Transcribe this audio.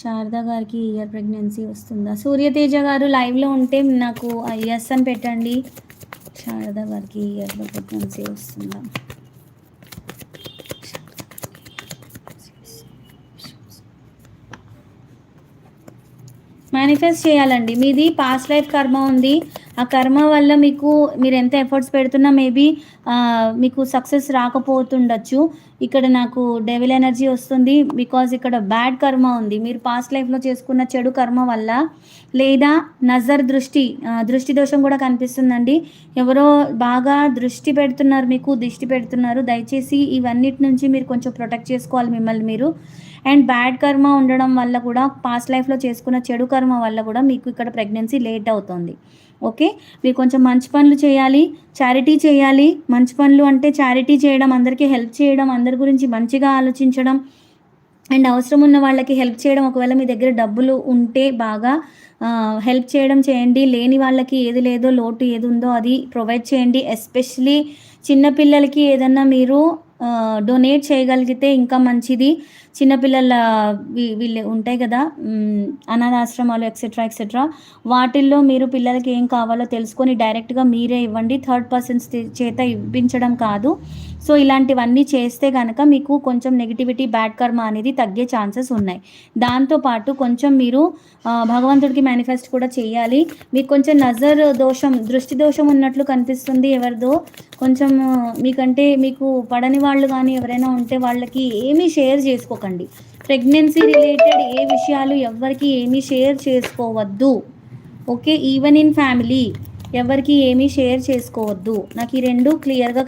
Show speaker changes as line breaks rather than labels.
శారద గారికి year pregnancy వస్తుందా? సూర్యతేజ గారు లైవ్లో ఉంటే నాకు ఎస్ అని పెట్టండి. శారద గారికి ఇయర్లో ప్రెగ్నెన్సీ వస్తుందా? మేనిఫెస్ట్ చేయాలండి. మీది పాస్ట్ లైఫ్ కర్మ ఉంది. ఆ కర్మ వల్ల మీరు ఎంత ఎఫర్ట్స్ పెడుతున్నా మేబీ మీకు సక్సెస్ రాకపోతుండొచ్చు. ఇక్కడ నాకు డెవిల్ ఎనర్జీ వస్తుంది. బికాజ్ ఇక్కడ బ్యాడ్ కర్మ ఉంది. మీరు పాస్ట్ లైఫ్లో చేసుకున్న చెడు కర్మ వల్ల, లేదా నజర్ దృష్టి దోషం కూడా కనిపిస్తుందండి. ఎవరో బాగా దృష్టి పెడుతున్నారు. దయచేసి ఇవన్నిటి నుంచి మీరు కొంచెం ప్రొటెక్ట్ చేసుకోవాలి మిమ్మల్ని మీరు. అండ్ బ్యాడ్ కర్మ ఉండడం వల్ల కూడా, పాస్ట్ లైఫ్లో చేసుకున్న చెడు కర్మ వల్ల కూడా మీకు ఇక్కడ ప్రెగ్నెన్సీ లేట్ అవుతుంది. ఓకే, మీరు కొంచెం మంచి పనులు చేయాలి, చారిటీ చేయాలి. మంచి పనులు అంటే చారిటీ చేయడం, అందరికీ హెల్ప్ చేయడం, అందరి గురించి మంచిగా ఆలోచించడం అండ్ అవసరం ఉన్న వాళ్ళకి హెల్ప్ చేయడం. ఒకవేళ మీ దగ్గర డబ్బులు ఉంటే బాగా హెల్ప్ చేయడం చేయండి. లేని వాళ్ళకి ఏది లేదో, లోటు ఏది ఉందో అది ప్రొవైడ్ చేయండి. ఎస్పెషలీ చిన్నపిల్లలకి ఏదన్నా మీరు డొనేట్ చేయగలిగితే ఇంకా మంచిది. చిన్నపిల్లల వీళ్ళు ఉంటాయి కదా, అనాథాశ్రమాలు ఎక్సెట్రా, వాటిల్లో మీరు పిల్లలకి ఏం కావాలో తెలుసుకొని డైరెక్ట్గా మీరే ఇవ్వండి. థర్డ్ పర్సన్స్ చేత ఇప్పించడం కాదు. సో ఇలాంటివన్నీ చేస్తే కనుక మీకు కొంచెం నెగిటివిటీ, బ్యాడ్ కర్మ అనేది తగ్గే ఛాన్సెస్ ఉన్నాయి. దాంతోపాటు కొంచెం మీరు భగవంతుడికి మేనిఫెస్ట్ కూడా చేయాలి. మీకు కొంచెం దృష్టి దోషం ఉన్నట్లు కనిపిస్తుంది ఎవరిదో. కొంచెం మీకు పడని వాళ్ళు కానీ ఎవరైనా ఉంటే వాళ్ళకి ఏమీ షేర్ చేసుకోకండి. ప్రెగ్నెన్సీ రిలేటెడ్ ఏ విషయాలు ఎవరికి ఏమీ షేర్ చేసుకోవద్దు. ఓకే, ఈవెన్ ఇన్ ఫ్యామిలీ ఎవరికి ఏమీ షేర్ చేసుకోవద్దు. నాకు ఈ రెండు క్లియర్గా